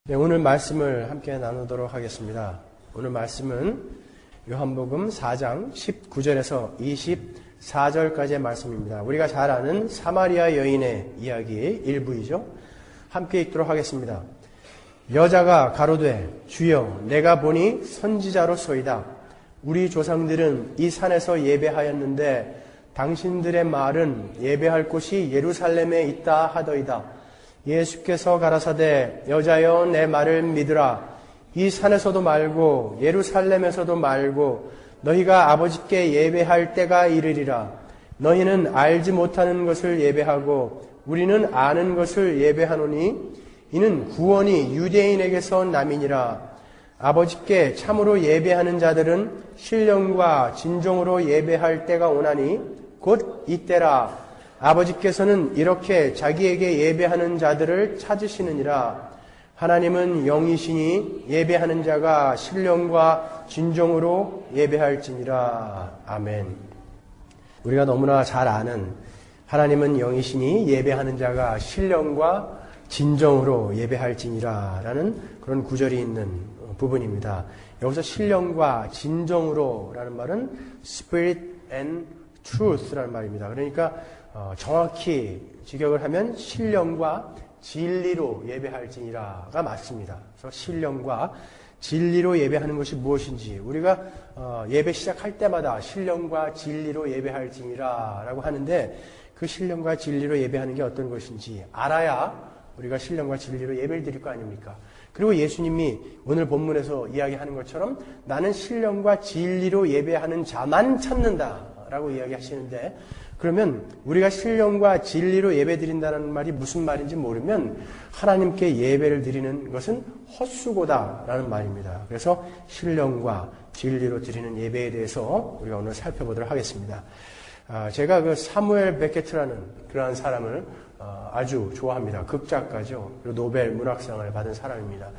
네, 오늘 말씀을 함께 나누도록 하겠습니다. 오늘 말씀은 요한복음 4장 19절에서 24절까지의 말씀입니다. 우리가 잘 아는 사마리아 여인의 이야기 일부이죠. 함께 읽도록 하겠습니다. 여자가 가로되 주여 내가 보니 선지자로소이다. 우리 조상들은 이 산에서 예배하였는데 당신들의 말은 예배할 곳이 예루살렘에 있다 하더이다. 예수께서 가라사대 여자여 내 말을 믿으라. 이 산에서도 말고 예루살렘에서도 말고 너희가 아버지께 예배할 때가 이르리라. 너희는 알지 못하는 것을 예배하고 우리는 아는 것을 예배하노니 이는 구원이 유대인에게서 남이니라. 아버지께 참으로 예배하는 자들은 신령과 진정으로 예배할 때가 오나니 곧 이때라. 아버지께서는 이렇게 자기에게 예배하는 자들을 찾으시느니라. 하나님은 영이시니 예배하는 자가 신령과 진정으로 예배할지니라. 아멘. 우리가 너무나 잘 아는 하나님은 영이시니 예배하는 자가 신령과 진정으로 예배할지니라 라는 그런 구절이 있는 부분입니다. 여기서 신령과 진정으로 라는 말은 Spirit and Truth라는 말입니다. 그러니까 정확히 직역을 하면 신령과 진리로 예배할지니라가 맞습니다. 그래서 신령과 진리로 예배하는 것이 무엇인지 우리가 예배 시작할 때마다 신령과 진리로 예배할지니라라고 하는데 그 신령과 진리로 예배하는 게 어떤 것인지 알아야 우리가 신령과 진리로 예배를 드릴 거 아닙니까? 그리고 예수님이 오늘 본문에서 이야기하는 것처럼 나는 신령과 진리로 예배하는 자만 찾는다라고 이야기하시는데 그러면 우리가 신령과 진리로 예배드린다는 말이 무슨 말인지 모르면 하나님께 예배를 드리는 것은 헛수고다라는 말입니다. 그래서 신령과 진리로 드리는 예배에 대해서 우리가 오늘 살펴보도록 하겠습니다. 제가 그 사무엘 베케트라는 그러한 사람을 아주 좋아합니다. 극작가죠. 그리고 노벨 문학상을 받은 사람입니다.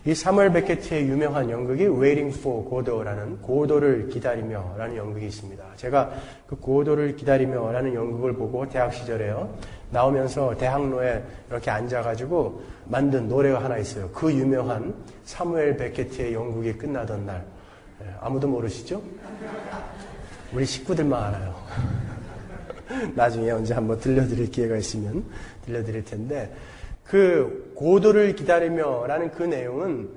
이 사무엘 베케트의 유명한 연극이 Waiting for Godot라는 고도를 기다리며라는 연극이 있습니다. 제가 그 고도를 기다리며라는 연극을 보고 대학 시절에요. 나오면서 대학로에 이렇게 앉아가지고 만든 노래가 하나 있어요. 그 유명한 사무엘 베케트의 연극이 끝나던 날. 아무도 모르시죠? 우리 식구들만 알아요. 나중에 언제 한번 들려드릴 기회가 있으면 들려드릴 텐데 그 고도를 기다리며라는 그 내용은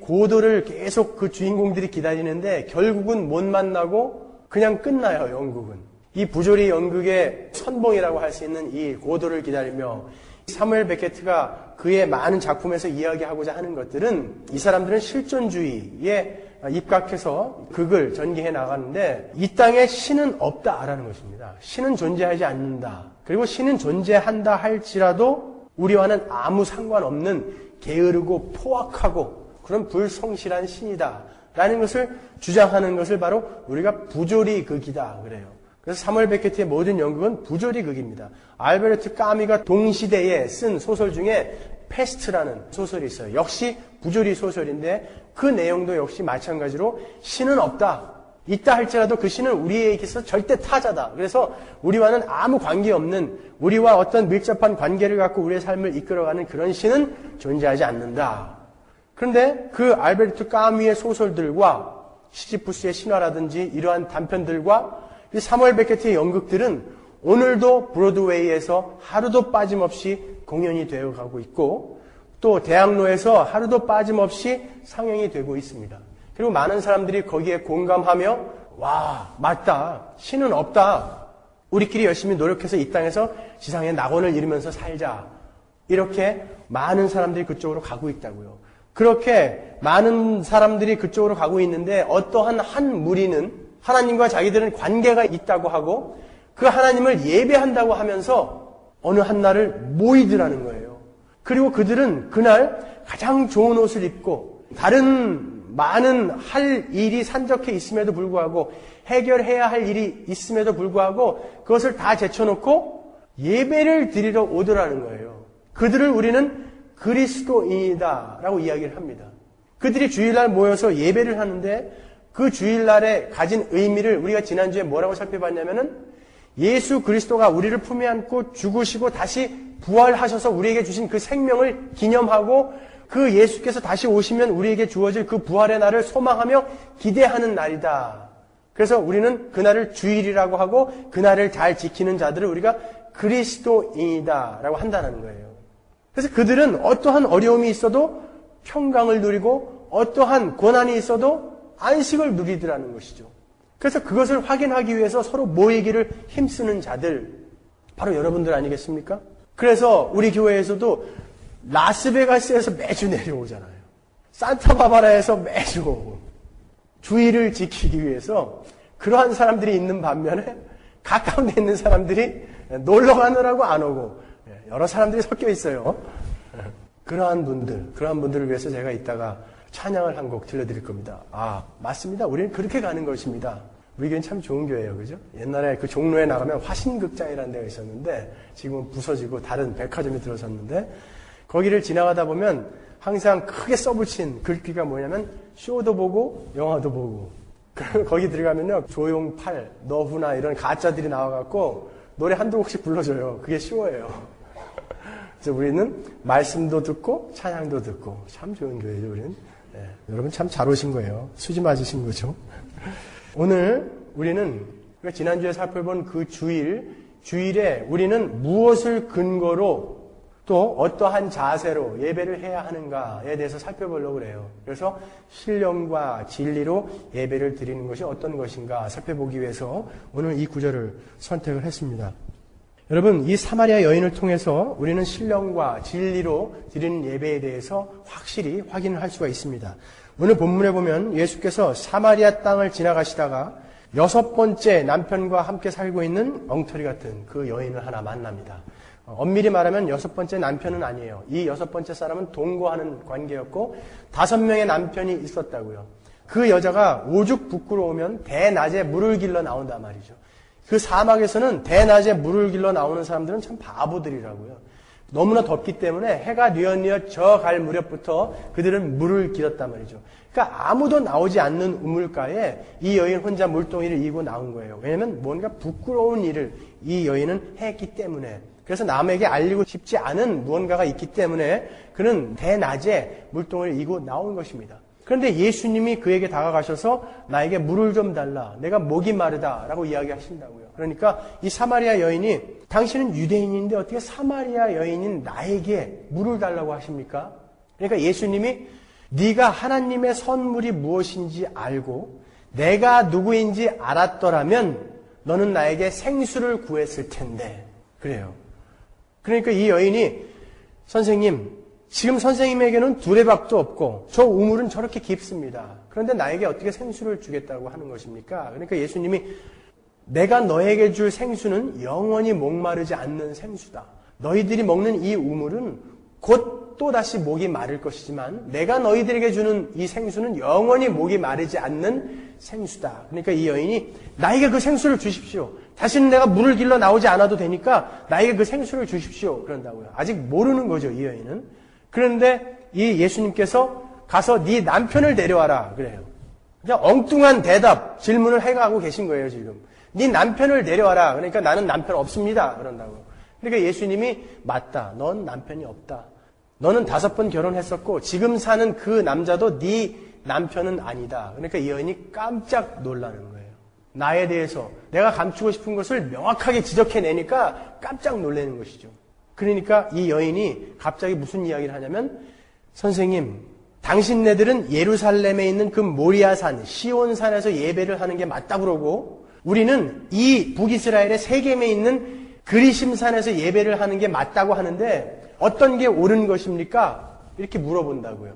고도를 계속 그 주인공들이 기다리는데 결국은 못 만나고 그냥 끝나요. 연극은. 이 부조리 연극의 선봉이라고 할 수 있는 이 고도를 기다리며 사무엘 베케트가 그의 많은 작품에서 이야기하고자 하는 것들은 이 사람들은 실존주의에 입각해서 극을 전개해 나가는데 이 땅에 신은 없다라는 것입니다. 신은 존재하지 않는다. 그리고 신은 존재한다 할지라도 우리와는 아무 상관없는 게으르고 포악하고 그런 불성실한 신이다 라는 것을 주장하는 것을 바로 우리가 부조리 극이다 그래요. 그래서 사무엘 베케트의 모든 연극은 부조리 극입니다. 알베르트 까미가 동시대에 쓴 소설 중에 페스트라는 소설이 있어요. 역시 부조리 소설인데 그 내용도 역시 마찬가지로 신은 없다. 있다 할지라도 그 신은 우리에게서 절대 타자다. 그래서 우리와는 아무 관계없는 우리와 어떤 밀접한 관계를 갖고 우리의 삶을 이끌어가는 그런 신은 존재하지 않는다. 그런데 그 알베르트 까미의 소설들과 시지푸스의 신화라든지 이러한 단편들과 이 사무엘 베케트의 연극들은 오늘도 브로드웨이에서 하루도 빠짐없이 공연이 되어가고 있고 또 대학로에서 하루도 빠짐없이 상영이 되고 있습니다. 그리고 많은 사람들이 거기에 공감하며 와 맞다. 신은 없다. 우리끼리 열심히 노력해서 이 땅에서 지상의 낙원을 이루면서 살자. 이렇게 많은 사람들이 그쪽으로 가고 있다고요. 그렇게 많은 사람들이 그쪽으로 가고 있는데 어떠한 한 무리는 하나님과 자기들은 관계가 있다고 하고 그 하나님을 예배한다고 하면서 어느 한날을 모이더라는 거예요. 그리고 그들은 그날 가장 좋은 옷을 입고 다른 많은 할 일이 산적해 있음에도 불구하고 해결해야 할 일이 있음에도 불구하고 그것을 다 제쳐놓고 예배를 드리러 오더라는 거예요. 그들을 우리는 그리스도인이다 라고 이야기를 합니다. 그들이 주일날 모여서 예배를 하는데 그 주일날에 가진 의미를 우리가 지난주에 뭐라고 살펴봤냐면은 예수 그리스도가 우리를 품에 안고 죽으시고 다시 부활하셔서 우리에게 주신 그 생명을 기념하고 그 예수께서 다시 오시면 우리에게 주어질 그 부활의 날을 소망하며 기대하는 날이다. 그래서 우리는 그날을 주일이라고 하고 그날을 잘 지키는 자들을 우리가 그리스도인이다 라고 한다는 거예요. 그래서 그들은 어떠한 어려움이 있어도 평강을 누리고 어떠한 고난이 있어도 안식을 누리더라는 것이죠. 그래서 그것을 확인하기 위해서 서로 모이기를 힘쓰는 자들, 바로 여러분들 아니겠습니까? 그래서 우리 교회에서도 라스베가스에서 매주 내려오잖아요. 산타바바라에서 매주 오고 주의를 지키기 위해서 그러한 사람들이 있는 반면에 가까운 데 있는 사람들이 놀러 가느라고 안 오고 여러 사람들이 섞여 있어요. 그러한 분들을 위해서 제가 이따가 찬양을 한 곡 들려드릴 겁니다. 아, 맞습니다. 우리는 그렇게 가는 것입니다. 우리 교회는 참 좋은 교회예요. 그죠? 옛날에 그 종로에 나가면 화신극장이라는 데가 있었는데 지금은 부서지고 다른 백화점이 들어섰는데 거기를 지나가다 보면 항상 크게 써붙인 글귀가 뭐냐면 쇼도 보고 영화도 보고 거기 들어가면요 조용팔, 너후나 이런 가짜들이 나와갖고 노래 한두 곡씩 불러줘요. 그게 쇼예요. 그래서 우리는 말씀도 듣고 찬양도 듣고 참 좋은 교회죠. 우리는. 네, 여러분 참 잘 오신 거예요. 수지 맞으신 거죠. 오늘 우리는 지난주에 살펴본 그 주일에 우리는 무엇을 근거로 또 어떠한 자세로 예배를 해야 하는가에 대해서 살펴보려고 그래요. 그래서 신령과 진리로 예배를 드리는 것이 어떤 것인가 살펴보기 위해서 오늘 이 구절을 선택을 했습니다. 여러분, 이 사마리아 여인을 통해서 우리는 신령과 진리로 드리는 예배에 대해서 확실히 확인을 할 수가 있습니다. 오늘 본문에 보면 예수께서 사마리아 땅을 지나가시다가 6번째 남편과 함께 살고 있는 엉터리 같은 그 여인을 하나 만납니다. 엄밀히 말하면 6번째 남편은 아니에요. 이 6번째 사람은 동거하는 관계였고 5명의 남편이 있었다고요. 그 여자가 오죽 부끄러우면 대낮에 물을 길러 나온단 말이죠. 그 사막에서는 대낮에 물을 길러 나오는 사람들은 참 바보들이라고요. 너무나 덥기 때문에 해가 뉘엿뉘엿 져갈 무렵부터 그들은 물을 길었단 말이죠. 그러니까 아무도 나오지 않는 우물가에 이 여인 혼자 물동이를 이고 나온 거예요. 왜냐하면 뭔가 부끄러운 일을 이 여인은 했기 때문에. 그래서 남에게 알리고 싶지 않은 무언가가 있기 때문에 그는 대낮에 물동을 이고 나온 것입니다. 그런데 예수님이 그에게 다가가셔서 나에게 물을 좀 달라. 내가 목이 마르다라고 이야기하신다고요. 그러니까 이 사마리아 여인이 당신은 유대인인데 어떻게 사마리아 여인인 나에게 물을 달라고 하십니까? 그러니까 예수님이 네가 하나님의 선물이 무엇인지 알고 내가 누구인지 알았더라면 너는 나에게 생수를 구했을 텐데. 그래요. 그러니까 이 여인이 선생님, 지금 선생님에게는 두레박도 없고 저 우물은 저렇게 깊습니다. 그런데 나에게 어떻게 생수를 주겠다고 하는 것입니까? 그러니까 예수님이 내가 너에게 줄 생수는 영원히 목마르지 않는 생수다. 너희들이 먹는 이 우물은 곧 또다시 목이 마를 것이지만 내가 너희들에게 주는 이 생수는 영원히 목이 마르지 않는 생수다. 그러니까 이 여인이 나에게 그 생수를 주십시오. 다시는 내가 물을 길러 나오지 않아도 되니까 나에게 그 생수를 주십시오. 그런다고요. 아직 모르는 거죠, 이 여인은. 그런데 이 예수님께서 가서 네 남편을 데려와라 그래요. 그냥 엉뚱한 대답, 질문을 해가고 계신 거예요, 지금. 네 남편을 데려와라. 그러니까 나는 남편 없습니다. 그런다고. 그러니까 예수님이 맞다. 넌 남편이 없다. 너는 5번 결혼했었고 지금 사는 그 남자도 네 남편은 아니다. 그러니까 이 여인이 깜짝 놀라는 거예요. 나에 대해서 내가 감추고 싶은 것을 명확하게 지적해내니까 깜짝 놀라는 것이죠. 그러니까 이 여인이 갑자기 무슨 이야기를 하냐면 선생님, 당신네들은 예루살렘에 있는 그 모리아산, 시온산에서 예배를 하는 게 맞다 그러고 우리는 이 북이스라엘의 세겜에 있는 그리심산에서 예배를 하는 게 맞다고 하는데 어떤 게 옳은 것입니까? 이렇게 물어본다고요.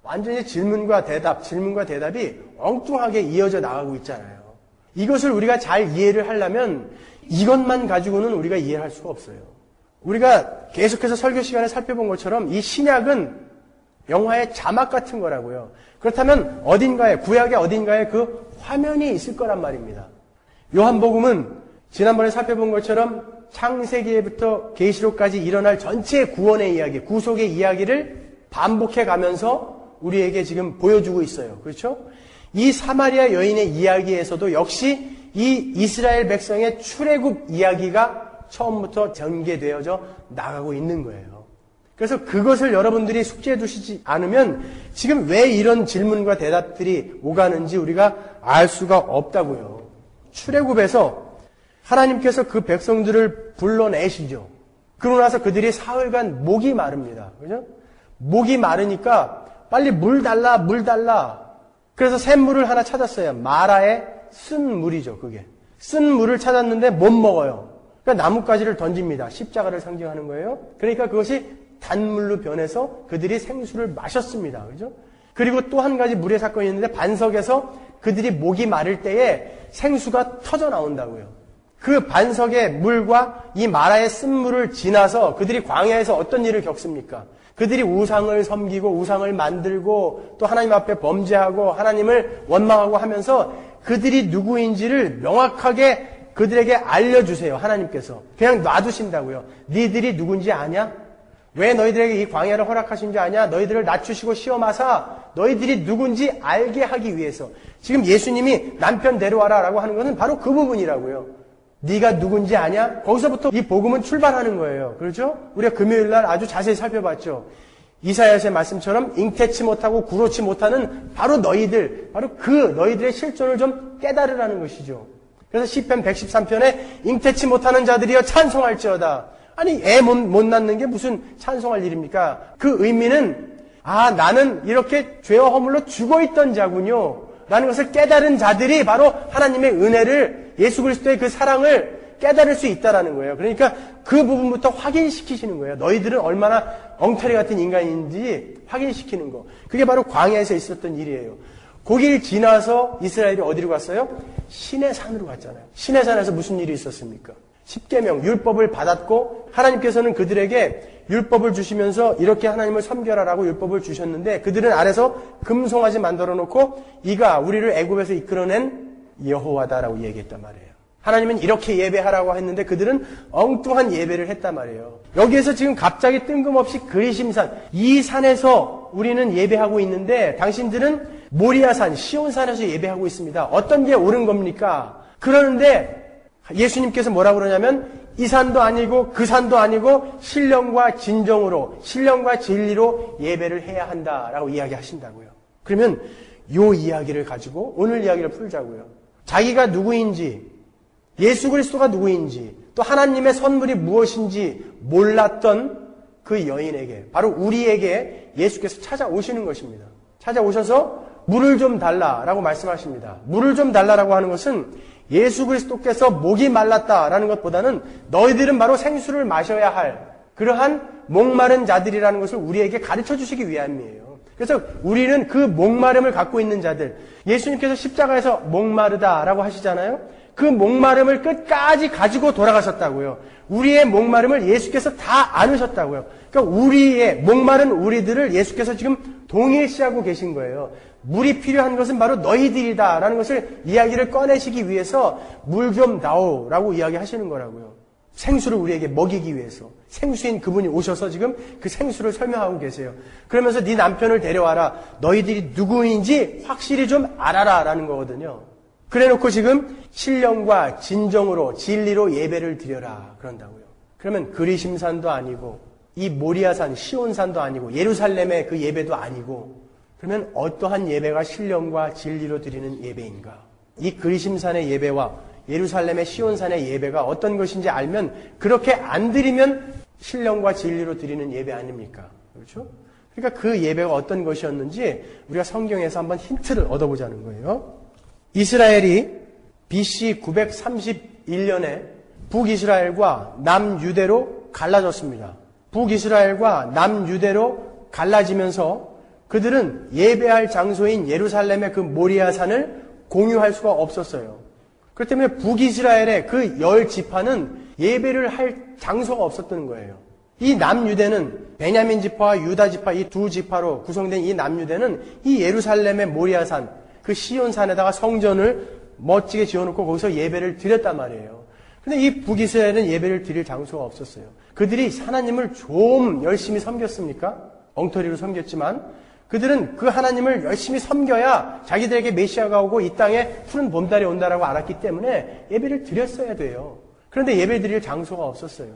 완전히 질문과 대답이 엉뚱하게 이어져 나가고 있잖아요. 이것을 우리가 잘 이해를 하려면 이것만 가지고는 우리가 이해할 수가 없어요. 우리가 계속해서 설교 시간에 살펴본 것처럼 이 신약은 영화의 자막 같은 거라고요. 그렇다면 어딘가에, 구약의 어딘가에 그 화면이 있을 거란 말입니다. 요한복음은 지난번에 살펴본 것처럼 창세기에부터 계시록까지 일어날 전체 구원의 이야기, 구속의 이야기를 반복해 가면서 우리에게 지금 보여주고 있어요. 그렇죠? 이 사마리아 여인의 이야기에서도 역시 이 이스라엘 백성의 출애굽 이야기가 처음부터 전개되어져 나가고 있는 거예요. 그래서 그것을 여러분들이 숙지해 두시지 않으면 지금 왜 이런 질문과 대답들이 오가는지 우리가 알 수가 없다고요. 출애굽에서 하나님께서 그 백성들을 불러내시죠. 그러고 나서 그들이 사흘간 목이 마릅니다. 그죠? 목이 마르니까 빨리 물 달라, 물 달라. 그래서 샘물을 하나 찾았어요. 마라의 쓴 물이죠, 그게. 쓴 물을 찾았는데 못 먹어요. 그러니까 나뭇가지를 던집니다. 십자가를 상징하는 거예요. 그러니까 그것이 단물로 변해서 그들이 생수를 마셨습니다. 그죠? 그리고 또 한 가지 물의 사건이 있는데 반석에서 그들이 목이 마를 때에 생수가 터져 나온다고요. 그 반석의 물과 이 마라의 쓴물을 지나서 그들이 광야에서 어떤 일을 겪습니까? 그들이 우상을 섬기고 우상을 만들고 또 하나님 앞에 범죄하고 하나님을 원망하고 하면서 그들이 누구인지를 명확하게 그들에게 알려주세요. 하나님께서. 그냥 놔두신다고요. 니들이 누군지 아냐? 왜 너희들에게 이 광야를 허락하신 줄 아냐? 너희들을 낮추시고 시험하사 너희들이 누군지 알게 하기 위해서. 지금 예수님이 남편 데려와라 라고 하는 것은 바로 그 부분이라고요. 네가 누군지 아냐? 거기서부터 이 복음은 출발하는 거예요. 그렇죠? 우리가 금요일 날 아주 자세히 살펴봤죠. 이사야서의 말씀처럼 잉태치 못하고 구로치 못하는 바로 너희들, 바로 그 너희들의 실존을 좀 깨달으라는 것이죠. 그래서 시편 113편에 잉태치 못하는 자들이여 찬송할지어다. 아니 애 못 낳는 게 무슨 찬송할 일입니까? 그 의미는 나는 이렇게 죄와 허물로 죽어있던 자군요 라는 것을 깨달은 자들이 바로 하나님의 은혜를, 예수 그리스도의 그 사랑을 깨달을 수 있다라는 거예요. 그러니까 그 부분부터 확인시키시는 거예요. 너희들은 얼마나 엉터리 같은 인간인지 확인시키는 거. 그게 바로 광야에서 있었던 일이에요. 거길 지나서 이스라엘이 어디로 갔어요? 시내 산으로 갔잖아요. 시내 산에서 무슨 일이 있었습니까? 십계명, 율법을 받았고 하나님께서는 그들에게 율법을 주시면서 이렇게 하나님을 섬겨라라고 율법을 주셨는데 그들은 아래서 금송아지 만들어 놓고 이가 우리를 애굽에서 이끌어낸 여호와다라고 얘기했단 말이에요. 하나님은 이렇게 예배하라고 했는데 그들은 엉뚱한 예배를 했단 말이에요. 여기에서 지금 갑자기 뜬금없이 그리심산, 이 산에서 우리는 예배하고 있는데 당신들은 모리아산, 시온산에서 예배하고 있습니다. 어떤 게 옳은 겁니까? 그러는데 예수님께서 뭐라고 그러냐면 이 산도 아니고 그 산도 아니고 신령과 진정으로, 신령과 진리로 예배를 해야 한다라고 이야기하신다고요. 그러면 이 이야기를 가지고 오늘 이야기를 풀자고요. 자기가 누구인지, 예수 그리스도가 누구인지, 또 하나님의 선물이 무엇인지 몰랐던 그 여인에게, 바로 우리에게 예수께서 찾아오시는 것입니다. 찾아오셔서 물을 좀 달라라고 말씀하십니다. 물을 좀 달라라고 하는 것은 예수 그리스도께서 목이 말랐다라는 것보다는 너희들은 바로 생수를 마셔야 할 그러한 목마른 자들이라는 것을 우리에게 가르쳐 주시기 위함이에요. 그래서 우리는 그 목마름을 갖고 있는 자들, 예수님께서 십자가에서 목마르다라고 하시잖아요. 그 목마름을 끝까지 가지고 돌아가셨다고요. 우리의 목마름을 예수께서 다 안으셨다고요. 그러니까 우리의 목마른 우리들을 예수께서 지금 동일시하고 계신 거예요. 물이 필요한 것은 바로 너희들이다라는 것을 이야기를 꺼내시기 위해서 물 좀 다오라고 이야기하시는 거라고요. 생수를 우리에게 먹이기 위해서. 생수인 그분이 오셔서 지금 그 생수를 설명하고 계세요. 그러면서 네 남편을 데려와라. 너희들이 누구인지 확실히 좀 알아라라는 거거든요. 그래놓고 지금 신령과 진정으로 진리로 예배를 드려라 그런다고요. 그러면 그리심산도 아니고 이 모리아산, 시온산도 아니고 예루살렘의 그 예배도 아니고 그러면 어떠한 예배가 신령과 진리로 드리는 예배인가? 이 그리심산의 예배와 예루살렘의 시온산의 예배가 어떤 것인지 알면 그렇게 안 드리면 신령과 진리로 드리는 예배 아닙니까? 그렇죠? 그러니까 그 예배가 어떤 것이었는지 우리가 성경에서 한번 힌트를 얻어보자는 거예요. 이스라엘이 BC 931년에 북이스라엘과 남유대로 갈라졌습니다. 북이스라엘과 남유대로 갈라지면서 그들은 예배할 장소인 예루살렘의 그 모리아산을 공유할 수가 없었어요. 그렇기 때문에 북이스라엘의 그 10지파는 예배를 할 장소가 없었던 거예요. 이 남유대는 베냐민 지파와 유다 지파 이 두 지파로 구성된 이 남유대는 이 예루살렘의 모리아산, 그 시온산에다가 성전을 멋지게 지어놓고 거기서 예배를 드렸단 말이에요. 근데 이 북이스라엘은 예배를 드릴 장소가 없었어요. 그들이 하나님을 좀 열심히 섬겼습니까? 엉터리로 섬겼지만 그들은 그 하나님을 열심히 섬겨야 자기들에게 메시아가 오고 이 땅에 푸른 봄달이 온다라고 알았기 때문에 예배를 드렸어야 돼요. 그런데 예배 드릴 장소가 없었어요.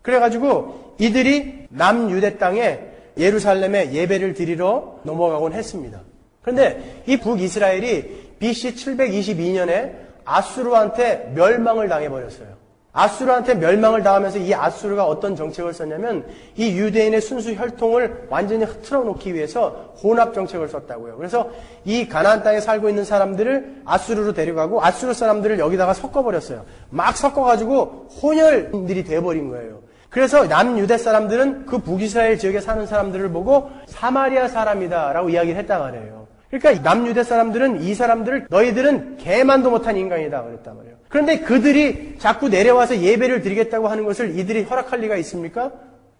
그래가지고 이들이 남유대 땅에 예루살렘에 예배를 드리러 넘어가곤 했습니다. 그런데 이 북이스라엘이 BC 722년에 아수르한테 멸망을 당해버렸어요. 아수르한테 멸망을 당하면서 이 아수르가 어떤 정책을 썼냐면 이 유대인의 순수 혈통을 완전히 흐트러 놓기 위해서 혼합 정책을 썼다고요. 그래서 이 가나안 땅에 살고 있는 사람들을 아수르로 데려가고 아수르 사람들을 여기다가 섞어버렸어요. 막 섞어가지고 혼혈인들이 돼버린 거예요. 그래서 남유대 사람들은 그 북이스라엘 지역에 사는 사람들을 보고 사마리아 사람이다 라고 이야기를 했단 말이에요. 그러니까 남유대 사람들은 이 사람들을 너희들은 개만도 못한 인간이다 그랬단 말이에요. 그런데 그들이 자꾸 내려와서 예배를 드리겠다고 하는 것을 이들이 허락할 리가 있습니까?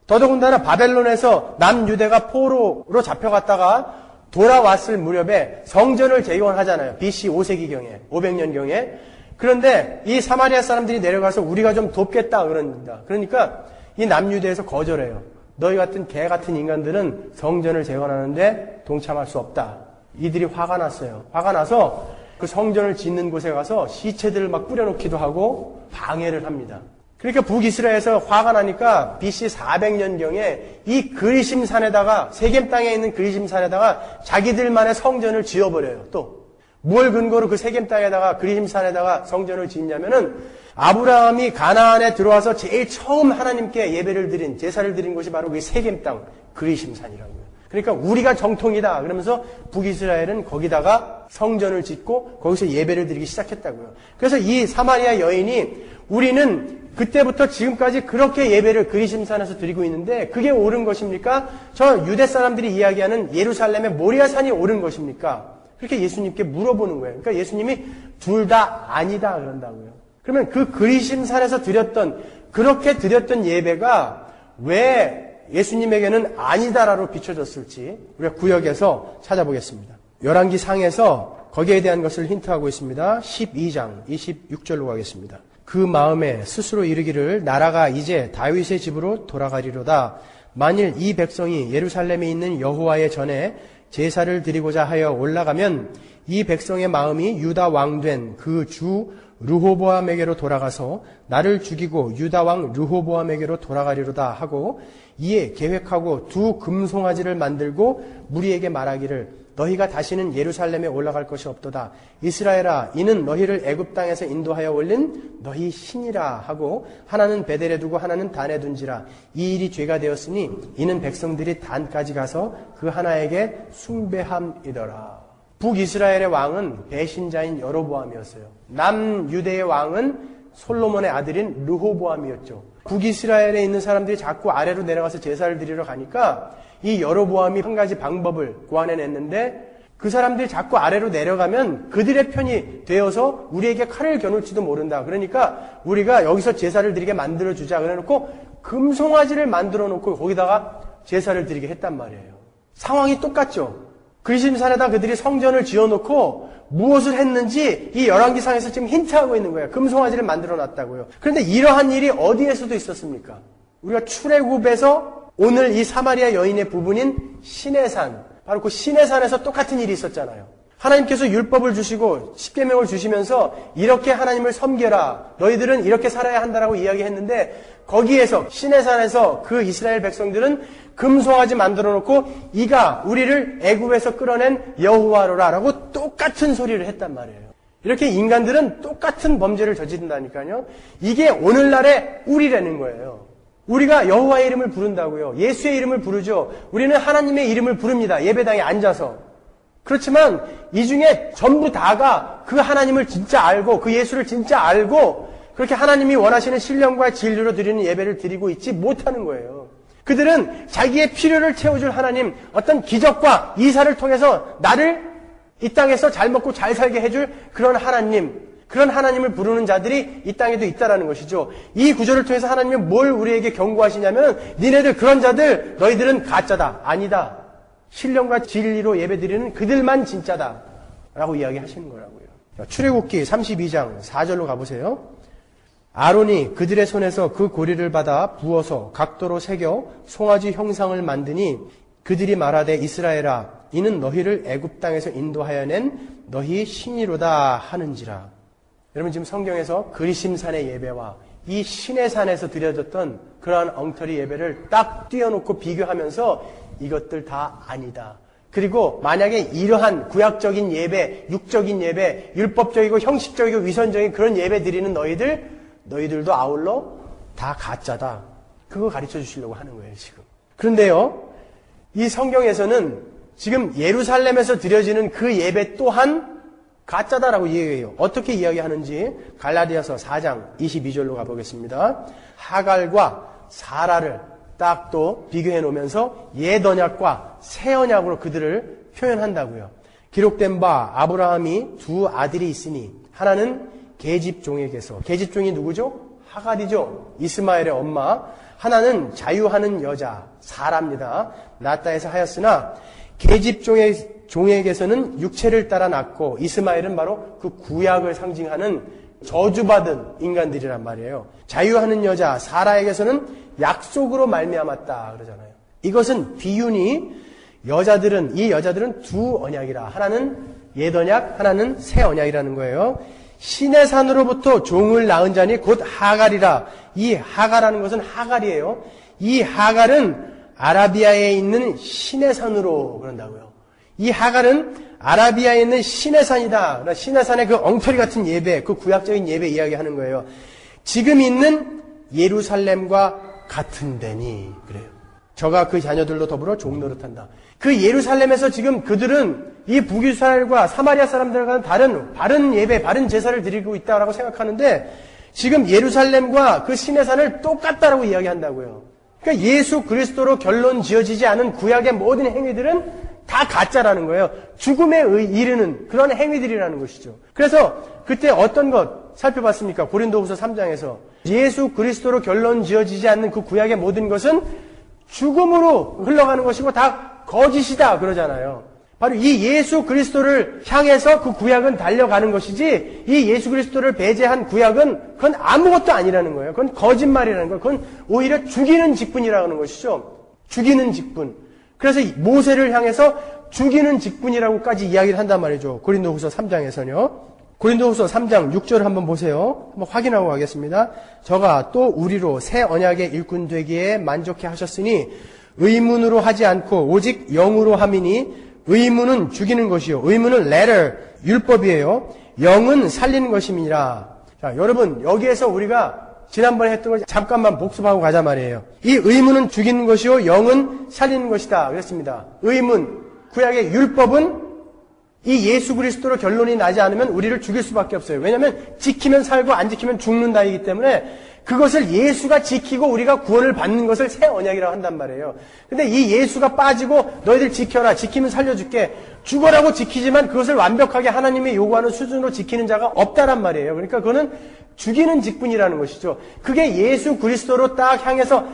더더군다나 바벨론에서 남유대가 포로로 잡혀갔다가 돌아왔을 무렵에 성전을 재건하잖아요. BC 5세기경에 500년경에. 그런데 이 사마리아 사람들이 내려가서 우리가 좀 돕겠다 그럽니다. 그러니까 이 남유대에서 거절해요. 너희 같은 개 같은 인간들은 성전을 재건하는데 동참할 수 없다. 이들이 화가 났어요. 화가 나서 그 성전을 짓는 곳에 가서 시체들을 막 뿌려놓기도 하고 방해를 합니다. 그러니까 북이스라엘에서 화가 나니까 BC 400년경에 이 그리심산에다가 세겜 땅에 있는 그리심산에다가 자기들만의 성전을 지어버려요. 또 뭘 근거로 그 세겜 땅에다가 그리심산에다가 성전을 짓냐면은 아브라함이 가나안에 들어와서 제일 처음 하나님께 예배를 드린 제사를 드린 곳이 바로 그 세겜 땅 그리심산이라고요. 그러니까 우리가 정통이다 그러면서 북이스라엘은 거기다가 성전을 짓고 거기서 예배를 드리기 시작했다고요. 그래서 이 사마리아 여인이 우리는 그때부터 지금까지 그렇게 예배를 그리심산에서 드리고 있는데 그게 옳은 것입니까? 저 유대 사람들이 이야기하는 예루살렘의 모리아산이 옳은 것입니까? 그렇게 예수님께 물어보는 거예요. 그러니까 예수님이 둘 다 아니다 그런다고요. 그러면 그 그리심산에서 그렇게 드렸던 예배가 왜 예수님에게는 아니다라고 비춰졌을지 우리가 구역에서 찾아보겠습니다. 열왕기 상에서 거기에 대한 것을 힌트하고 있습니다. 12장 26절로 가겠습니다. 그 마음에 스스로 이르기를 나라가 이제 다윗의 집으로 돌아가리로다. 만일 이 백성이 예루살렘에 있는 여호와의 전에 제사를 드리고자 하여 올라가면 이 백성의 마음이 유다 왕된 그 주 르호보암에게로 돌아가서 나를 죽이고 유다 왕 르호보암에게로 돌아가리로다 하고 이에 계획하고 두 금송아지를 만들고 무리에게 말하기를 너희가 다시는 예루살렘에 올라갈 것이 없도다. 이스라엘아 이는 너희를 애굽 땅에서 인도하여 올린 너희 신이라 하고 하나는 베델에 두고 하나는 단에 둔지라. 이 일이 죄가 되었으니 이는 백성들이 단까지 가서 그 하나에게 숭배함이더라. 북이스라엘의 왕은 배신자인 여로보암이었어요. 남유대의 왕은 솔로몬의 아들인 르호보암이었죠. 북이스라엘에 있는 사람들이 자꾸 아래로 내려가서 제사를 드리러 가니까 이 여로보암이 한 가지 방법을 고안해냈는데 그 사람들이 자꾸 아래로 내려가면 그들의 편이 되어서 우리에게 칼을 겨눌지도 모른다. 그러니까 우리가 여기서 제사를 드리게 만들어주자. 그래놓고 금송아지를 만들어 놓고 거기다가 제사를 드리게 했단 말이에요. 상황이 똑같죠. 그리심산에다 그들이 성전을 지어놓고 무엇을 했는지 이 열왕기상에서 지금 힌트하고 있는 거예요. 금송아지를 만들어 놨다고요. 그런데 이러한 일이 어디에서도 있었습니까? 우리가 출애굽에서 오늘 이 사마리아 여인의 부분인 시내산, 바로 그 시내산에서 똑같은 일이 있었잖아요. 하나님께서 율법을 주시고 십계명을 주시면서 이렇게 하나님을 섬겨라. 너희들은 이렇게 살아야 한다라고 이야기했는데 거기에서 시내산에서 그 이스라엘 백성들은 금송아지 만들어 놓고 이가 우리를 애굽에서 끌어낸 여호와로라라고 똑같은 소리를 했단 말이에요. 이렇게 인간들은 똑같은 범죄를 저지른다니까요. 이게 오늘날의 우리라는 거예요. 우리가 여호와의 이름을 부른다고요. 예수의 이름을 부르죠. 우리는 하나님의 이름을 부릅니다. 예배당에 앉아서. 그렇지만 이 중에 전부 다가 그 하나님을 진짜 알고 그 예수를 진짜 알고 그렇게 하나님이 원하시는 신령과 진리로 드리는 예배를 드리고 있지 못하는 거예요. 그들은 자기의 필요를 채워줄 하나님, 어떤 기적과 이사를 통해서 나를 이 땅에서 잘 먹고 잘 살게 해줄 그런 하나님, 그런 하나님을 부르는 자들이 이 땅에도 있다라는 것이죠. 이 구절을 통해서 하나님은 뭘 우리에게 경고하시냐면 니네들 그런 자들 너희들은 가짜다. 아니다. 신령과 진리로 예배드리는 그들만 진짜다. 라고 이야기하시는 거라고요. 출애굽기 32장 4절로 가보세요. 아론이 그들의 손에서 그 고리를 받아 부어서 각도로 새겨 송아지 형상을 만드니 그들이 말하되 이스라엘아 이는 너희를 애굽 땅에서 인도하여 낸 너희 신이로다 하는지라. 여러분 지금 성경에서 그리심산의 예배와 이 신의 산에서 드려졌던 그러한 엉터리 예배를 딱 띄워놓고 비교하면서 이것들 다 아니다. 그리고 만약에 이러한 구약적인 예배, 육적인 예배, 율법적이고 형식적이고 위선적인 그런 예배 드리는 너희들도 아울러 다 가짜다. 그거 가르쳐 주시려고 하는 거예요, 지금. 그런데요, 이 성경에서는 지금 예루살렘에서 드려지는 그 예배 또한 가짜다라고 이야기해요. 어떻게 이야기하는지 갈라디아서 4장 22절로 가보겠습니다. 하갈과 사라를 딱 또 비교해 놓으면서 옛 언약과 새 언약으로 그들을 표현한다고요. 기록된 바 아브라함이 두 아들이 있으니 하나는 계집종에게서, 계집종이 누구죠? 하갈이죠. 이스마엘의 엄마. 하나는 자유하는 여자 사라입니다. 낳다에서 하였으나 계집종에게서는 육체를 따라 낳고, 이스마엘은 바로 그 구약을 상징하는 저주받은 인간들이란 말이에요. 자유하는 여자 사라에게서는 약속으로 말미암았다 그러잖아요. 이것은 비유니 이 여자들은 두 언약이라. 하나는 옛 언약, 하나는 새 언약이라는 거예요. 신의 산으로부터 종을 낳은 자니 곧 하갈이라. 이 하갈하는 것은 하갈이에요. 이 하갈은 아라비아에 있는 신의 산으로 그런다고요. 이 하갈은 아라비아에 있는 신의 산이다. 신의 산의 그 엉터리 같은 예배, 그 구약적인 예배 이야기하는 거예요. 지금 있는 예루살렘과 같은 데니 그래요. 저가 그 자녀들도 더불어 종노릇한다. 그 예루살렘에서 지금 그들은 이 북이스라엘과 사마리아 사람들과는 다른 바른 예배, 바른 제사를 드리고 있다고 생각하는데 지금 예루살렘과 그 신의 산을 똑같다라고 이야기한다고요. 그러니까 예수 그리스도로 결론 지어지지 않은 구약의 모든 행위들은 다 가짜라는 거예요. 죽음에 이르는 그런 행위들이라는 것이죠. 그래서 그때 어떤 것 살펴봤습니까? 고린도후서 3장에서 예수 그리스도로 결론 지어지지 않는 그 구약의 모든 것은 죽음으로 흘러가는 것이고 다 거짓이다 그러잖아요. 바로 이 예수 그리스도를 향해서 그 구약은 달려가는 것이지 이 예수 그리스도를 배제한 구약은 그건 아무것도 아니라는 거예요. 그건 거짓말이라는 거예요. 그건 오히려 죽이는 직분이라는 것이죠. 죽이는 직분. 그래서 모세를 향해서 죽이는 직분이라고까지 이야기를 한단 말이죠. 고린도후서 3장에서는요. 고린도후서 3장 6절을 한번 보세요. 한번 확인하고 가겠습니다. 저가 또 우리로 새 언약의 일꾼 되기에 만족해 하셨으니 의문으로 하지 않고 오직 영으로 함이니 의문은 죽이는 것이요. 의문은 letter, 율법이에요. 영은 살리는 것임이니라. 자, 여러분 여기에서 우리가 지난번에 했던 걸 잠깐만 복습하고 가자 말이에요. 이 의문은 죽이는 것이요 영은 살리는 것이다 그랬습니다. 의문, 구약의 율법은 이 예수 그리스도로 결론이 나지 않으면 우리를 죽일 수밖에 없어요. 왜냐하면 지키면 살고 안 지키면 죽는다이기 때문에 그것을 예수가 지키고 우리가 구원을 받는 것을 새 언약이라고 한단 말이에요. 근데 이 예수가 빠지고 너희들 지켜라, 지키면 살려줄게, 죽어라고 지키지만 그것을 완벽하게 하나님이 요구하는 수준으로 지키는 자가 없다란 말이에요. 그러니까 그거는 죽이는 직분이라는 것이죠. 그게 예수 그리스도로 딱 향해서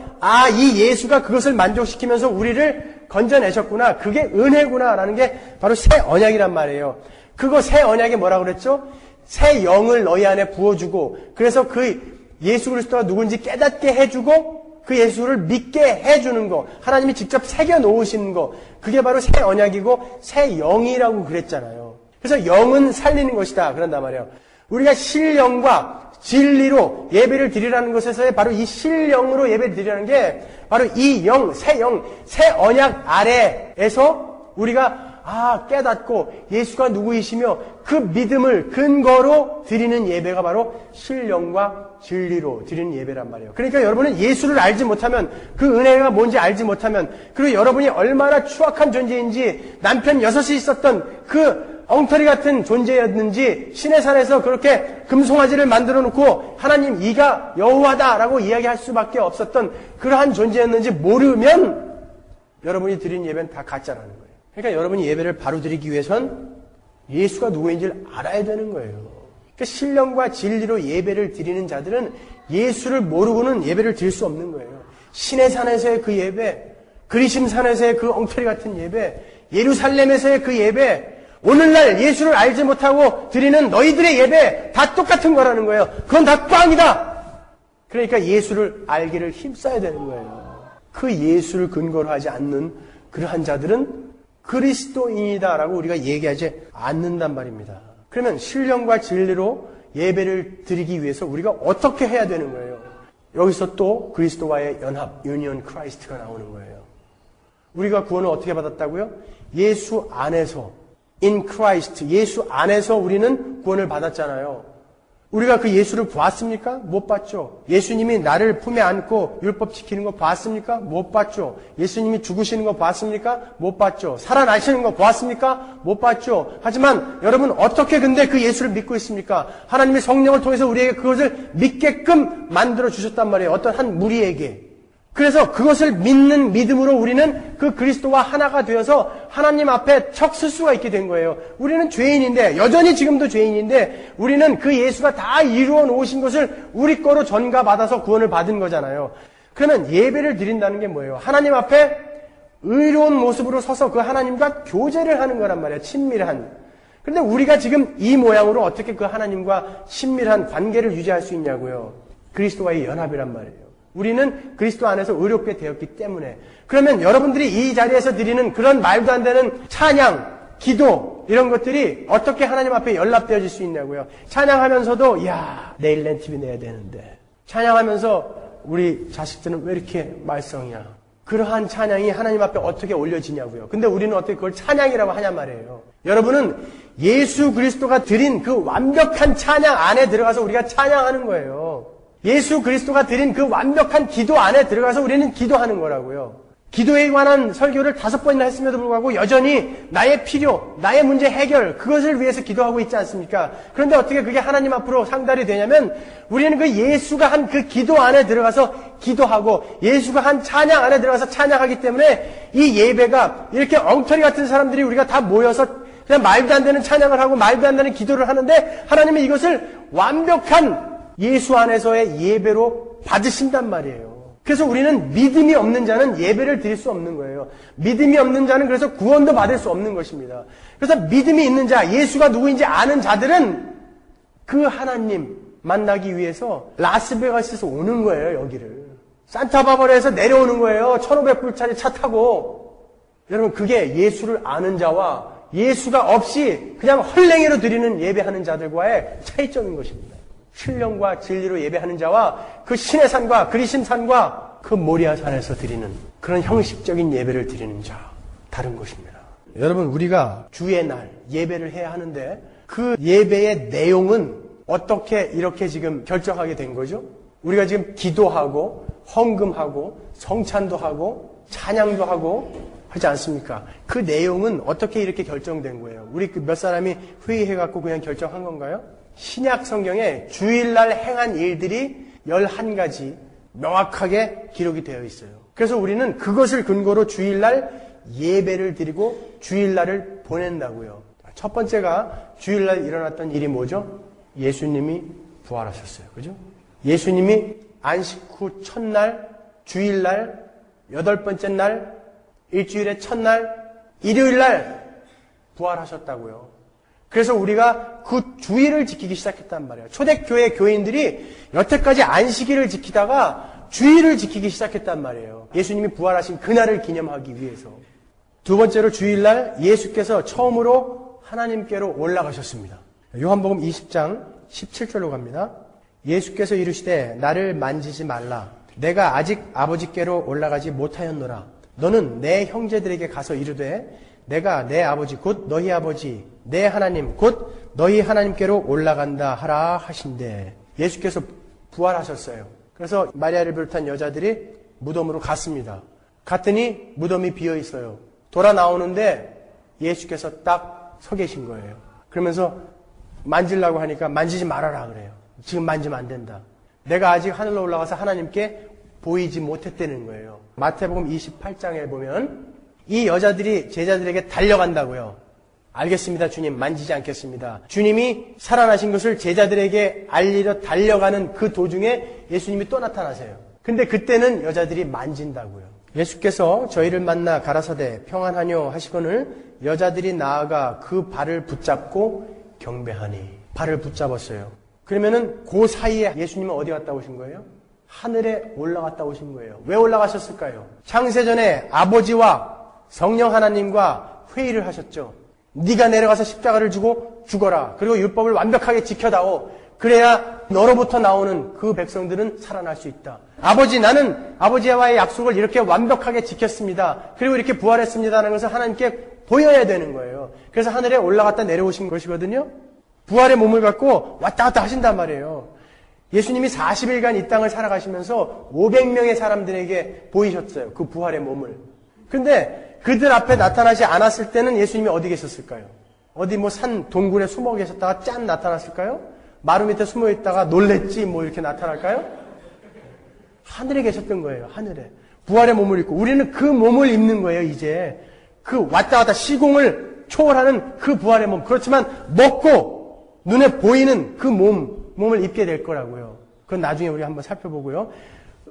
이 예수가 그것을 만족시키면서 우리를 건져내셨구나, 그게 은혜구나라는 게 바로 새 언약이란 말이에요. 그거 새 언약이 뭐라고 그랬죠? 새 영을 너희 안에 부어주고, 그래서 그 예수 그리스도가 누군지 깨닫게 해주고 그 예수를 믿게 해주는 거, 하나님이 직접 새겨놓으시는 거, 그게 바로 새 언약이고 새 영이라고 그랬잖아요. 그래서 영은 살리는 것이다 그런단 말이에요. 우리가 신령과 진리로 예배를 드리라는 것에서의 바로 이 신령으로 예배를 드리라는 게 바로 이 영, 새 언약 아래에서 우리가 깨닫고 예수가 누구이시며 그 믿음을 근거로 드리는 예배가 바로 신령과 진리로 드리는 예배란 말이에요. 그러니까 여러분은 예수를 알지 못하면, 그 은혜가 뭔지 알지 못하면, 그리고 여러분이 얼마나 추악한 존재인지, 남편 6이 있었던 그 엉터리 같은 존재였는지, 신의 산에서 그렇게 금송아지를 만들어 놓고 하나님 이가 여호와다라고 이야기할 수밖에 없었던 그러한 존재였는지 모르면 여러분이 드린 예배는 다 가짜라는 거예요. 그러니까 여러분이 예배를 바로 드리기 위해선 예수가 누구인지를 알아야 되는 거예요. 그러니까 신령과 진리로 예배를 드리는 자들은 예수를 모르고는 예배를 드릴 수 없는 거예요. 신의 산에서의 그 예배, 그리심 산에서의 그 엉터리 같은 예배, 예루살렘에서의 그 예배, 오늘날 예수를 알지 못하고 드리는 너희들의 예배 다 똑같은 거라는 거예요. 그건 다 꽝이다. 그러니까 예수를 알기를 힘써야 되는 거예요. 그 예수를 근거로 하지 않는 그러한 자들은 그리스도인이다라고 우리가 얘기하지 않는단 말입니다. 그러면 신령과 진리로 예배를 드리기 위해서 우리가 어떻게 해야 되는 거예요? 여기서 또 그리스도와의 연합, 유니온 크라이스트가 나오는 거예요. 우리가 구원을 어떻게 받았다고요? 예수 안에서, in Christ, 예수 안에서 우리는 구원을 받았잖아요. 우리가 그 예수를 보았습니까? 못 봤죠. 예수님이 나를 품에 안고 율법 지키는 거 보았습니까? 못 봤죠. 예수님이 죽으시는 거 보았습니까? 못 봤죠. 살아나시는 거 보았습니까? 못 봤죠. 하지만 여러분 어떻게 근데 그 예수를 믿고 있습니까? 하나님이 성령을 통해서 우리에게 그것을 믿게끔 만들어 주셨단 말이에요. 어떤 한 무리에게. 그래서 그것을 믿는 믿음으로 우리는 그 그리스도와 하나가 되어서 하나님 앞에 척 설 수가 있게 된 거예요. 우리는 죄인인데, 여전히 지금도 죄인인데, 우리는 그 예수가 다 이루어 놓으신 것을 우리 거로 전가받아서 구원을 받은 거잖아요. 그러면 예배를 드린다는 게 뭐예요? 하나님 앞에 의로운 모습으로 서서 그 하나님과 교제를 하는 거란 말이에요. 친밀한. 그런데 우리가 지금 이 모양으로 어떻게 그 하나님과 친밀한 관계를 유지할 수 있냐고요? 그리스도와의 연합이란 말이에요. 우리는 그리스도 안에서 의롭게 되었기 때문에. 그러면 여러분들이 이 자리에서 드리는 그런 말도 안 되는 찬양, 기도 이런 것들이 어떻게 하나님 앞에 연락되어질 수 있냐고요. 찬양하면서도 내일 렌티비 내야 되는데, 찬양하면서 우리 자식들은 왜 이렇게 말썽이야. 그러한 찬양이 하나님 앞에 어떻게 올려지냐고요. 근데 우리는 어떻게 그걸 찬양이라고 하냐 말이에요. 여러분은 예수 그리스도가 드린 그 완벽한 찬양 안에 들어가서 우리가 찬양하는 거예요. 예수 그리스도가 드린 그 완벽한 기도 안에 들어가서 우리는 기도하는 거라고요. 기도에 관한 설교를 5번이나 했음에도 불구하고 여전히 나의 필요, 나의 문제 해결, 그것을 위해서 기도하고 있지 않습니까? 그런데 어떻게 그게 하나님 앞으로 상달이 되냐면 우리는 그 예수가 한 그 기도 안에 들어가서 기도하고 예수가 한 찬양 안에 들어가서 찬양하기 때문에 이 예배가 이렇게 엉터리 같은 사람들이 우리가 다 모여서 그냥 말도 안 되는 찬양을 하고 말도 안 되는 기도를 하는데 하나님은 이것을 완벽한 예수 안에서의 예배로 받으신단 말이에요. 그래서 우리는 믿음이 없는 자는 예배를 드릴 수 없는 거예요. 믿음이 없는 자는 그래서 구원도 받을 수 없는 것입니다. 그래서 믿음이 있는 자, 예수가 누구인지 아는 자들은 그 하나님 만나기 위해서 라스베가스에서 오는 거예요, 여기를. 산타바바라에서 내려오는 거예요. 1,500불짜리 차 타고. 여러분, 그게 예수를 아는 자와 예수가 없이 그냥 헐랭이로 드리는 예배하는 자들과의 차이점인 것입니다. 신령과 진리로 예배하는 자와 그 신의 산과 그리심 산과 그 모리아 산에서 드리는 그런 형식적인 예배를 드리는 자, 다른 것입니다. 여러분, 우리가 주의 날 예배를 해야 하는데 그 예배의 내용은 어떻게 이렇게 지금 결정하게 된 거죠? 우리가 지금 기도하고 헌금하고 성찬도 하고 찬양도 하고 하지 않습니까? 그 내용은 어떻게 이렇게 결정된 거예요? 우리 몇 사람이 회의해갖고 그냥 결정한 건가요? 신약 성경에 주일날 행한 일들이 11가지 명확하게 기록이 되어 있어요. 그래서 우리는 그것을 근거로 주일날 예배를 드리고 주일날을 보낸다고요. 첫 번째가 주일날 일어났던 일이 뭐죠? 예수님이 부활하셨어요. 그죠? 예수님이 안식 후 첫날, 주일날, 8번째 날, 일주일의 첫날, 일요일날 부활하셨다고요. 그래서 우리가 그 주일을 지키기 시작했단 말이에요. 초대교회 교인들이 여태까지 안식일을 지키다가 주일을 지키기 시작했단 말이에요. 예수님이 부활하신 그날을 기념하기 위해서. 두 번째로 주일날 예수께서 처음으로 하나님께로 올라가셨습니다. 요한복음 20장 17절로 갑니다. 예수께서 이르시되 나를 만지지 말라. 내가 아직 아버지께로 올라가지 못하였노라. 너는 내 형제들에게 가서 이르되 내가 내 아버지 곧 너희 아버지 내 하나님 곧 너희 하나님께로 올라간다 하라 하신대. 예수께서 부활하셨어요. 그래서 마리아를 비롯한 여자들이 무덤으로 갔습니다. 갔더니 무덤이 비어 있어요. 돌아 나오는데 예수께서 딱 서 계신 거예요. 그러면서 만지려고 하니까 만지지 말아라 그래요. 지금 만지면 안 된다. 내가 아직 하늘로 올라가서 하나님께 보이지 못했다는 거예요. 마태복음 28장에 보면 이 여자들이 제자들에게 달려간다고요. 알겠습니다, 주님. 만지지 않겠습니다. 주님이 살아나신 것을 제자들에게 알리려 달려가는 그 도중에 예수님이 또 나타나세요. 근데 그때는 여자들이 만진다고요. 예수께서 저희를 만나 가라사대 평안하뇨 하시거늘 여자들이 나아가 그 발을 붙잡고 경배하니. 발을 붙잡았어요. 그러면은 그 사이에 예수님은 어디 갔다 오신 거예요? 하늘에 올라갔다 오신 거예요. 왜 올라가셨을까요? 창세전에 아버지와 성령 하나님과 회의를 하셨죠. 네가 내려가서 십자가를 주고 죽어라. 그리고 율법을 완벽하게 지켜다오. 그래야 너로부터 나오는 그 백성들은 살아날 수 있다. 아버지, 나는 아버지와의 약속을 이렇게 완벽하게 지켰습니다. 그리고 이렇게 부활했습니다라는 것을 하나님께 보여야 되는 거예요. 그래서 하늘에 올라갔다 내려오신 것이거든요. 부활의 몸을 갖고 왔다 갔다 하신단 말이에요. 예수님이 40일간 이 땅을 살아가시면서 500명의 사람들에게 보이셨어요. 그 부활의 몸을. 근데 그들 앞에 나타나지 않았을 때는 예수님이 어디 계셨을까요? 어디 뭐 산 동굴에 숨어 계셨다가 짠 나타났을까요? 마루 밑에 숨어 있다가 놀랬지 뭐 이렇게 나타날까요? 하늘에 계셨던 거예요. 하늘에. 부활의 몸을 입고 우리는 그 몸을 입는 거예요. 이제 그 왔다 갔다 시공을 초월하는 그 부활의 몸. 그렇지만 먹고 눈에 보이는 그 몸을 입게 될 거라고요. 그건 나중에 우리 한번 살펴보고요.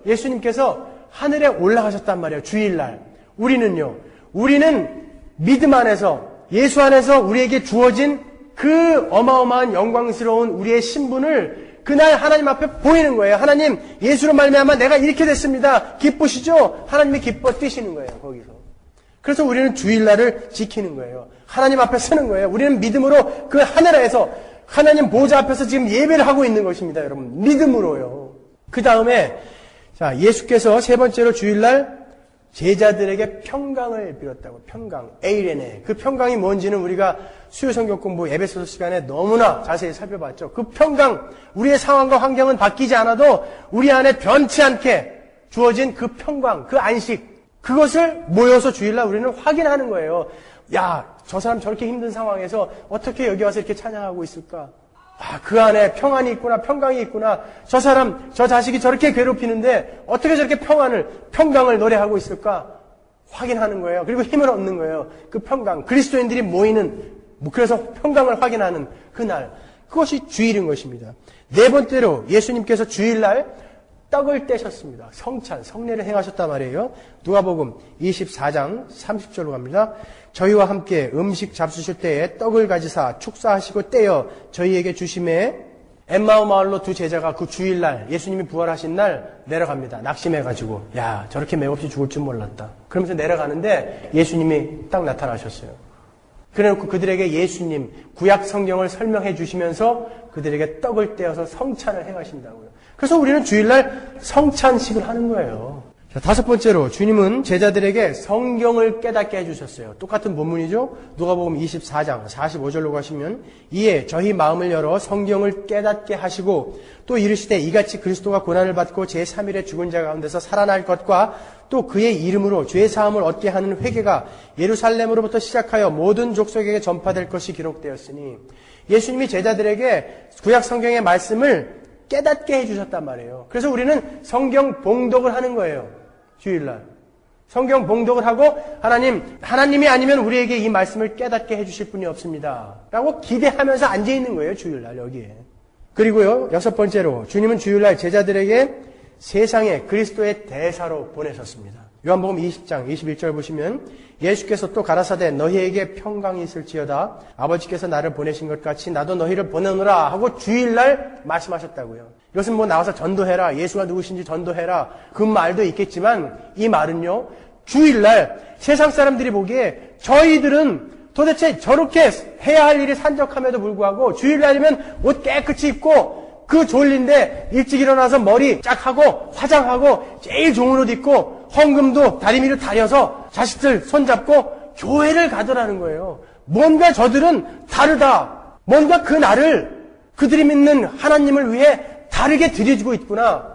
예수님께서 하늘에 올라가셨단 말이에요. 주일날. 우리는요. 우리는 믿음 안에서 예수 안에서 우리에게 주어진 그 어마어마한 영광스러운 우리의 신분을 그날 하나님 앞에 보이는 거예요. 하나님, 예수로 말미암아 내가 이렇게 됐습니다. 기쁘시죠? 하나님이 기뻐 뛰시는 거예요. 거기서. 그래서 우리는 주일날을 지키는 거예요. 하나님 앞에 서는 거예요. 우리는 믿음으로 그 하늘에서 하나님 보좌 앞에서 지금 예배를 하고 있는 것입니다. 여러분. 믿음으로요. 그 다음에 자, 예수께서 세 번째로 주일날 제자들에게 평강을 빌었다고. 평강. 에이레네. 그 평강이 뭔지는 우리가 수요 성경 공부 에베소서 시간에 너무나 자세히 살펴봤죠. 그 평강, 우리의 상황과 환경은 바뀌지 않아도 우리 안에 변치 않게 주어진 그 평강, 그 안식, 그것을 모여서 주일날 우리는 확인하는 거예요. 야, 저 사람 저렇게 힘든 상황에서 어떻게 여기 와서 이렇게 찬양하고 있을까? 아, 그 안에 평안이 있구나, 평강이 있구나. 저 사람, 저 자식이 저렇게 괴롭히는데 어떻게 저렇게 평강을 노래하고 있을까? 확인하는 거예요. 그리고 힘을 얻는 거예요. 그 평강, 그리스도인들이 모이는, 그래서 평강을 확인하는 그날. 그것이 주일인 것입니다. 네 번째로 예수님께서 주일날 떡을 떼셨습니다. 성찬, 성례를 행하셨단 말이에요. 누가복음 24장 30절로 갑니다. 저희와 함께 음식 잡수실 때에 떡을 가지사 축사하시고 떼어 저희에게 주심에 엠마오 마을로 두 제자가 그 주일날 예수님이 부활하신 날 내려갑니다. 낙심해가지고 야 저렇게 맥없이 죽을 줄 몰랐다. 그러면서 내려가는데 예수님이 딱 나타나셨어요. 그래놓고 그들에게 예수님 구약 성경을 설명해 주시면서 그들에게 떡을 떼어서 성찬을 행하신다고요. 그래서 우리는 주일날 성찬식을 하는 거예요. 자, 다섯 번째로 주님은 제자들에게 성경을 깨닫게 해주셨어요. 똑같은 본문이죠. 누가복음 24장 45절로 가시면 이에 저희 마음을 열어 성경을 깨닫게 하시고 또 이르시되 이같이 그리스도가 고난을 받고 제3일에 죽은 자 가운데서 살아날 것과 또 그의 이름으로 죄사함을 얻게 하는 회개가 예루살렘으로부터 시작하여 모든 족속에게 전파될 것이 기록되었으니 예수님이 제자들에게 구약 성경의 말씀을 깨닫게 해주셨단 말이에요. 그래서 우리는 성경 봉독을 하는 거예요. 주일날. 성경 봉독을 하고 하나님이 아니면 우리에게 이 말씀을 깨닫게 해주실 분이 없습니다. 라고 기대하면서 앉아있는 거예요. 주일날 여기에. 그리고요. 여섯 번째로 주님은 주일날 제자들에게 세상에 그리스도의 대사로 보내셨습니다. 요한복음 20장 21절 보시면 예수께서 또 가라사대 너희에게 평강이 있을지어다 아버지께서 나를 보내신 것 같이 나도 너희를 보내노라 하고 주일날 말씀하셨다고요. 이것은 뭐 나와서 전도해라 예수가 누구신지 전도해라 그 말도 있겠지만 이 말은요 주일날 세상 사람들이 보기에 저희들은 도대체 저렇게 해야 할 일이 산적함에도 불구하고 주일날이면 옷 깨끗이 입고 그 졸린데 일찍 일어나서 머리 쫙 하고 화장하고 제일 좋은 옷 입고 헌금도 다리 위로 다려서 자식들 손잡고 교회를 가더라는 거예요. 뭔가 저들은 다르다. 뭔가 그 날을 그들이 믿는 하나님을 위해 다르게 드려지고 있구나.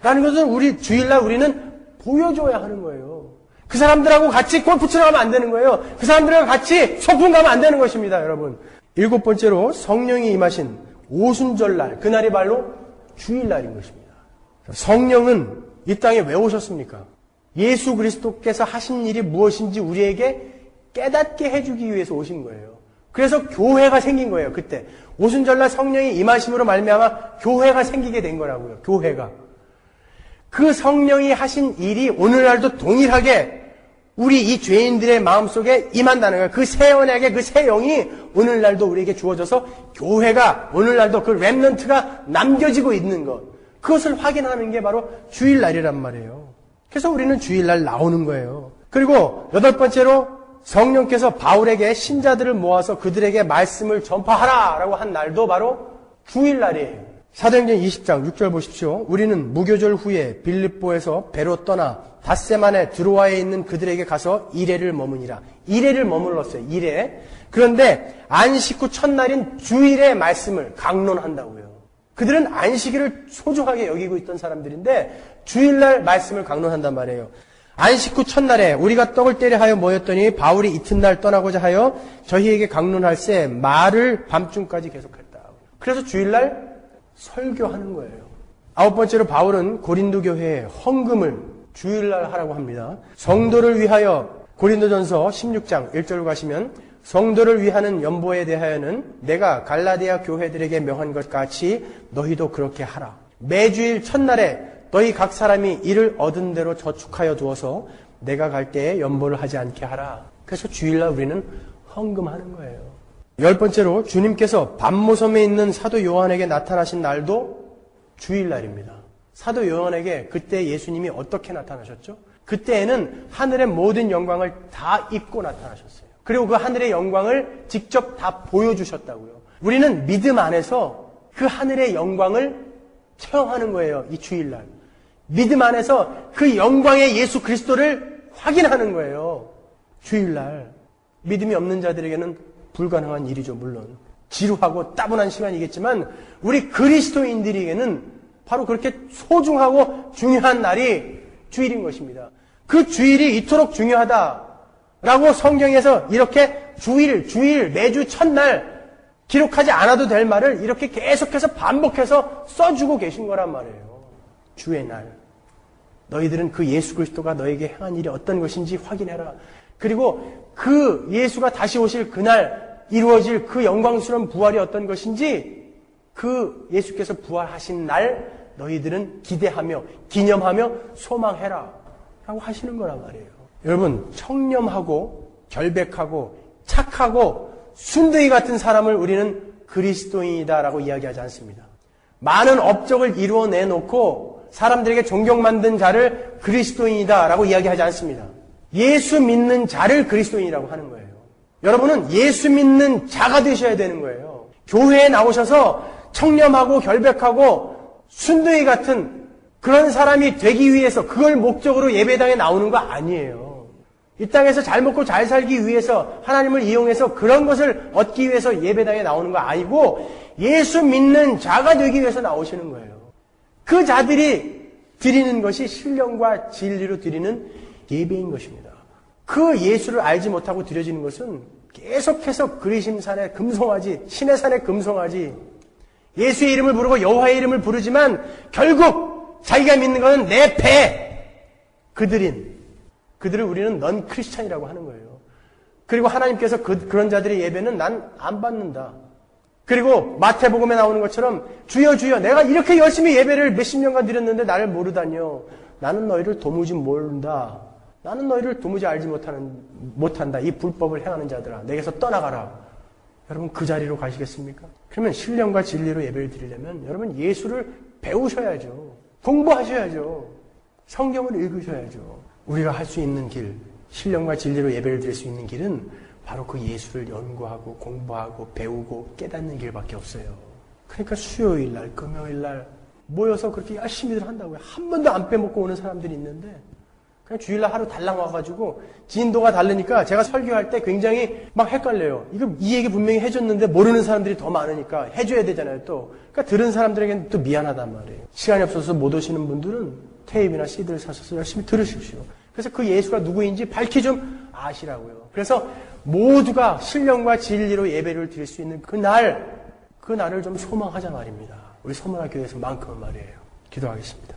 라는 것을 우리 주일날 우리는 보여줘야 하는 거예요. 그 사람들하고 같이 골프 치러 가면 안 되는 거예요. 그 사람들하고 같이 소풍 가면 안 되는 것입니다. 여러분. 일곱 번째로 성령이 임하신 오순절날, 그날이 바로 주일날인 것입니다. 성령은 이 땅에 왜 오셨습니까? 예수 그리스도께서 하신 일이 무엇인지 우리에게 깨닫게 해주기 위해서 오신 거예요. 그래서 교회가 생긴 거예요. 그때 오순절날 성령이 임하심으로 말미암아 교회가 생기게 된 거라고요. 교회가. 그 성령이 하신 일이 오늘날도 동일하게 우리 이 죄인들의 마음속에 임한다는 거예요. 그 새 언약의 그 새 영이 오늘날도 우리에게 주어져서 교회가 오늘날도 그 렘넌트가 남겨지고 있는 것. 그것을 확인하는 게 바로 주일날이란 말이에요. 그래서 우리는 주일날 나오는 거예요. 그리고 여덟 번째로 성령께서 바울에게 신자들을 모아서 그들에게 말씀을 전파하라라고 한 날도 바로 주일날이에요. 사도행전 20장 6절 보십시오. 우리는 무교절 후에 빌립보에서 배로 떠나 닷새 안에 드로아에 있는 그들에게 가서 이레를 머무니라. 이레를 머물렀어요. 이레. 그런데 안식 후 첫날인 주일의 말씀을 강론한다고요. 그들은 안식일을 소중하게 여기고 있던 사람들인데 주일날 말씀을 강론한단 말이에요. 안식 후 첫날에 우리가 떡을 떼려 하여 모였더니 바울이 이튿날 떠나고자 하여 저희에게 강론할새 말을 밤중까지 계속했다. 그래서 주일날 설교하는 거예요. 아홉 번째로 바울은 고린도 교회에 헌금을 주일날 하라고 합니다. 성도를 위하여 고린도전서 16장 1절로 가시면 성도를 위하는 연보에 대하여는 내가 갈라디아 교회들에게 명한 것 같이 너희도 그렇게 하라. 매주일 첫날에 너희 각 사람이 이를 얻은 대로 저축하여 두어서 내가 갈 때에 연보를 하지 않게 하라. 그래서 주일날 우리는 헌금하는 거예요. 열 번째로 주님께서 밤모섬에 있는 사도 요한에게 나타나신 날도 주일날입니다. 사도 요한에게 그때 예수님이 어떻게 나타나셨죠? 그때에는 하늘의 모든 영광을 다 입고 나타나셨어요. 그리고 그 하늘의 영광을 직접 다 보여주셨다고요. 우리는 믿음 안에서 그 하늘의 영광을 체험하는 거예요. 이 주일날. 믿음 안에서 그 영광의 예수 그리스도를 확인하는 거예요. 주일날. 믿음이 없는 자들에게는 불가능한 일이죠. 물론 지루하고 따분한 시간이겠지만 우리 그리스도인들에게는 바로 그렇게 소중하고 중요한 날이 주일인 것입니다. 그 주일이 이토록 중요하다라고 성경에서 이렇게 주일 매주 첫날 기록하지 않아도 될 말을 이렇게 계속해서 반복해서 써주고 계신 거란 말이에요. 주의 날. 너희들은 그 예수 그리스도가 너에게 행한 일이 어떤 것인지 확인해라. 그리고 그 예수가 다시 오실 그날 이루어질 그 영광스러운 부활이 어떤 것인지 그 예수께서 부활하신 날 너희들은 기대하며 기념하며 소망해라 라고 하시는 거란 말이에요. 여러분 청렴하고 결백하고 착하고 순둥이 같은 사람을 우리는 그리스도인이다라고 이야기하지 않습니다. 많은 업적을 이루어내놓고 사람들에게 존경받는 자를 그리스도인이다라고 이야기하지 않습니다. 예수 믿는 자를 그리스도인이라고 하는 거예요. 여러분은 예수 믿는 자가 되셔야 되는 거예요. 교회에 나오셔서 청렴하고 결백하고 순둥이 같은 그런 사람이 되기 위해서 그걸 목적으로 예배당에 나오는 거 아니에요. 이 땅에서 잘 먹고 잘 살기 위해서 하나님을 이용해서 그런 것을 얻기 위해서 예배당에 나오는 거 아니고 예수 믿는 자가 되기 위해서 나오시는 거예요. 그 자들이 드리는 것이 신령과 진리로 드리는 예배인 것입니다. 그 예수를 알지 못하고 드려지는 것은 계속해서 그리심산에 금송아지, 신의 산에 금송아지, 예수의 이름을 부르고 여호와의 이름을 부르지만 결국 자기가 믿는 것은 내 배, 그들을 우리는 넌 크리스찬이라고 하는 거예요. 그리고 하나님께서 그런 자들의 예배는 난 안 받는다. 그리고 마태복음에 나오는 것처럼 주여 주여 내가 이렇게 열심히 예배를 몇십 년간 드렸는데 나를 모르다니요. 나는 너희를 도무지 모른다. 나는 너희를 도무지 알지 못한다. 이 불법을 행하는 자들아. 내게서 떠나가라. 여러분 그 자리로 가시겠습니까? 그러면 신령과 진리로 예배를 드리려면 여러분 예수를 배우셔야죠. 공부하셔야죠. 성경을 읽으셔야죠. 우리가 할 수 있는 길, 신령과 진리로 예배를 드릴 수 있는 길은 바로 그 예수를 연구하고 공부하고 배우고 깨닫는 길밖에 없어요. 그러니까 수요일 날, 금요일 날 모여서 그렇게 열심히들 한다고요. 한 번도 안 빼먹고 오는 사람들이 있는데 그냥 주일날 하루 달랑 와가지고 진도가 다르니까 제가 설교할 때 굉장히 막 헷갈려요. 이거 이 얘기 분명히 해줬는데 모르는 사람들이 더 많으니까 해줘야 되잖아요 또. 그러니까 들은 사람들에게는 또 미안하단 말이에요. 시간이 없어서 못 오시는 분들은 테이프나 CD를 사셔서 열심히 들으십시오. 그래서 그 예수가 누구인지 밝히 좀 아시라고요. 그래서 모두가 신령과 진리로 예배를 드릴 수 있는 그 날을 좀 소망하자 말입니다. 우리 서문화 교회에서만큼은 말이에요. 기도하겠습니다.